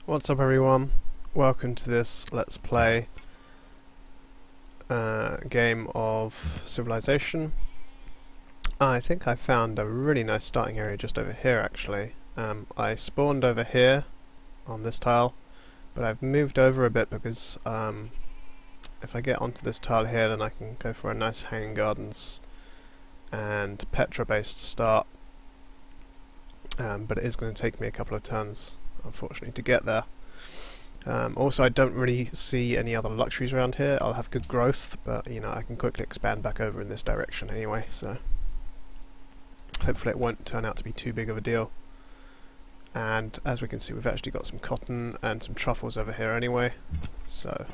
What's up everyone, welcome to this Let's Play game of Civilization. I think I found a really nice starting area just over here actually. I spawned over here on this tile, but I've moved over a bit because if I get onto this tile here then I can go for a nice hanging gardens and Petra based start, but it is going to take me a couple of turns unfortunately to get there. Also, I don't really see any other luxuries around here. I'll have good growth, but you know, I can quickly expand back over in this direction anyway, so hopefully it won't turn out to be too big of a deal. And as we can see, we've actually got some cotton and some truffles over here anyway, so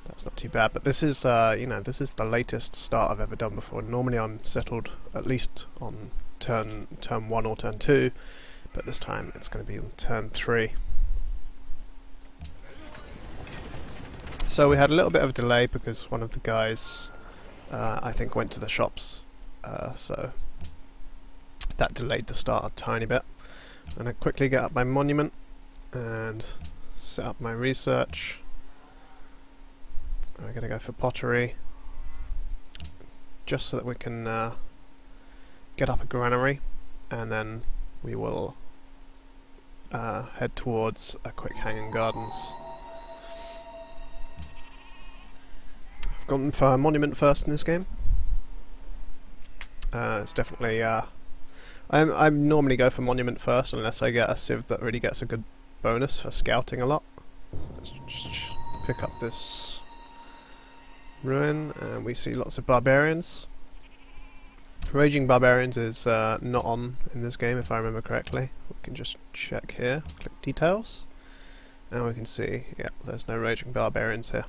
that's not too bad. But this is, you know, this is the latest start I've ever done before. Normally I'm settled at least on turn 1 or turn 2, but this time it's going to be on turn 3. So we had a little bit of a delay because one of the guys, I think, went to the shops, so that delayed the start a tiny bit. I'm going to quickly get up my monument and set up my research. We're going to go for pottery, just so that we can get up a granary, and then we will head towards a quick hanging gardens. Gone for monument first in this game. It's definitely I normally go for monument first unless I get a civ that really gets a good bonus for scouting a lot. So let's just pick up this ruin and we see lots of barbarians. Raging barbarians is not on in this game if I remember correctly. We can just check here, click details, and we can see, yeah, there's no raging barbarians here.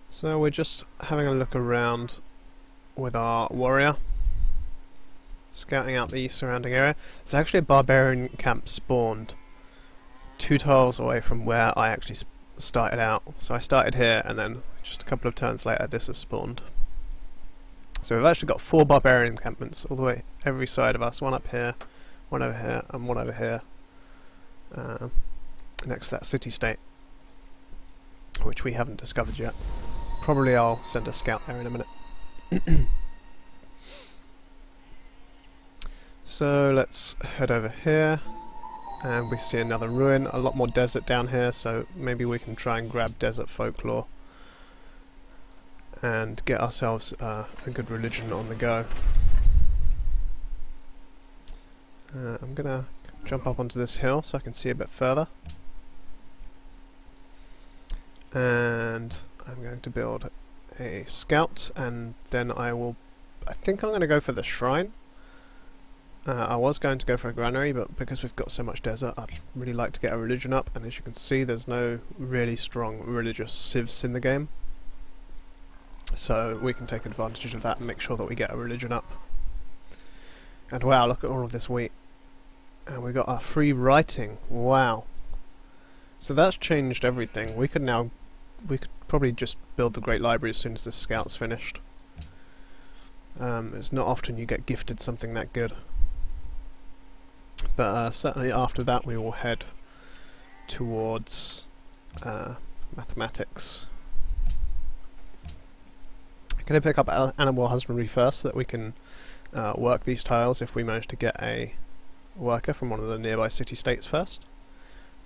So we're just having a look around with our warrior, scouting out the surrounding area. It's actually a barbarian camp spawned 2 tiles away from where I actually started out. So I started here and then just a couple of turns later this has spawned. So we've actually got 4 barbarian encampments all the way every side of us, one up here, one over here and one over here, next to that city-state, which we haven't discovered yet. Probably I'll send a scout there in a minute. So let's head over here and we see another ruin, a lot more desert down here, so maybe we can try and grab desert folklore and get ourselves a good religion on the go. I'm gonna jump up onto this hill so I can see a bit further, and I'm going to build a scout, and then I think I'm going to go for the shrine. I was going to go for a granary, but because we've got so much desert, I'd really like to get a religion up, and as you can see there's no really strong religious civs in the game. So we can take advantage of that and make sure that we get a religion up. And wow, look at all of this wheat. And we got our free writing, wow. So that's changed everything. We could probably just build the Great Library as soon as this scout's finished. It's not often you get gifted something that good. But certainly after that we will head towards mathematics. I'm going to pick up animal husbandry first so that we can work these tiles if we manage to get a worker from one of the nearby city-states first.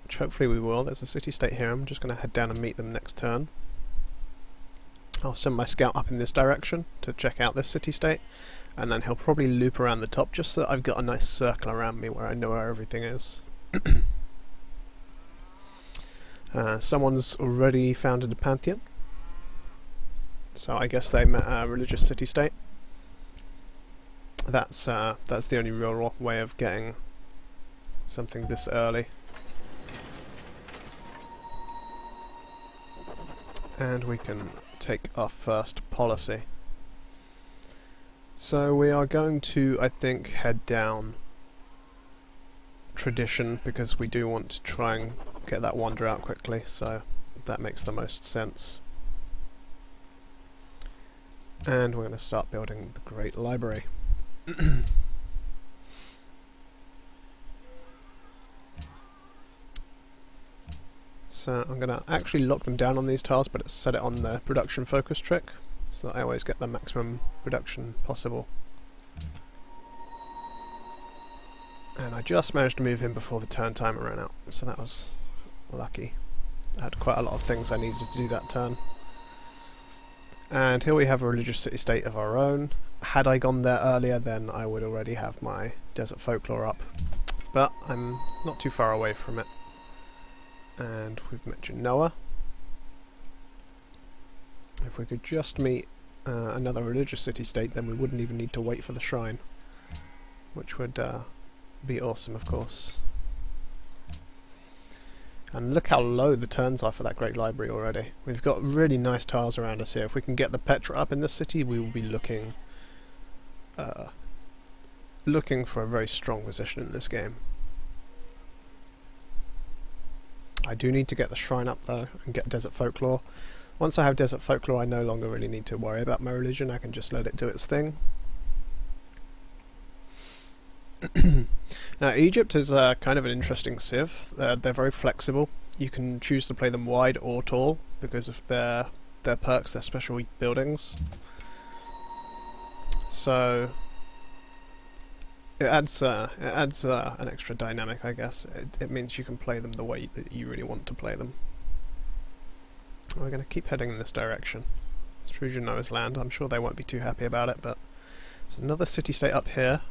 Which hopefully we will. There's a city-state here. I'm just going to head down and meet them next turn. I'll send my scout up in this direction to check out this city-state, and then he'll probably loop around the top just so that I've got a nice circle around me where I know where everything is. Someone's already founded a pantheon, so I guess they met a religious city-state. That's the only real way of getting something this early. And we can take our first policy. So we are going to, I think, head down tradition because we do want to try and get that wonder out quickly, so that makes the most sense. And we're going to start building the Great Library. So I'm going to actually lock them down on these tiles, but set it on the production focus trick, so that I always get the maximum production possible. And I just managed to move him before the turn timer ran out, so that was lucky. I had quite a lot of things I needed to do that turn. And here we have a religious city-state of our own. Had I gone there earlier, then I would already have my desert folklore up. But I'm not too far away from it. And we've mentioned Noah. If we could just meet another religious city-state, then we wouldn't even need to wait for the shrine. Which would be awesome, of course. And look how low the turns are for that great library already. We've got really nice tiles around us here. If we can get the Petra up in this city, we will be looking for a very strong position in this game. I do need to get the shrine up though, and get desert folklore. Once I have desert folklore, I no longer really need to worry about my religion. I can just let it do its thing. Now Egypt is kind of an interesting civ. They're very flexible. You can choose to play them wide or tall because of their perks, their special buildings. So it adds an extra dynamic, I guess. It means you can play them the way that you really want to play them. We're going to keep heading in this direction. It's Trojan Noah's land. I'm sure they won't be too happy about it, but there's another city-state up here.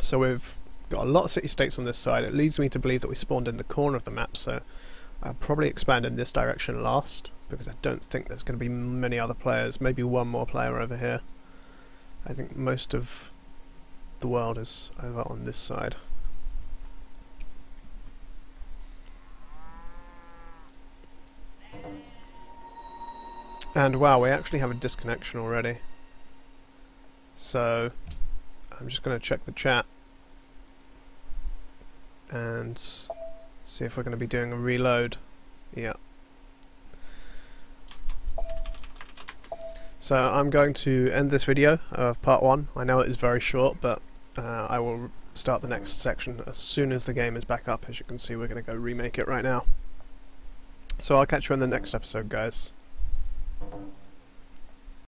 So we've got a lot of city-states on this side. It leads me to believe that we spawned in the corner of the map, so I'll probably expand in this direction last, because I don't think there's going to be many other players. Maybe one more player over here. I think most of the world is over on this side. And wow, we actually have a disconnection already. So I'm just going to check the chat and see if we're going to be doing a reload. Yeah. So I'm going to end this video of part 1. I know it is very short, but I will start the next section as soon as the game is back up. As you can see, we're going to go remake it right now. So I'll catch you in the next episode, guys.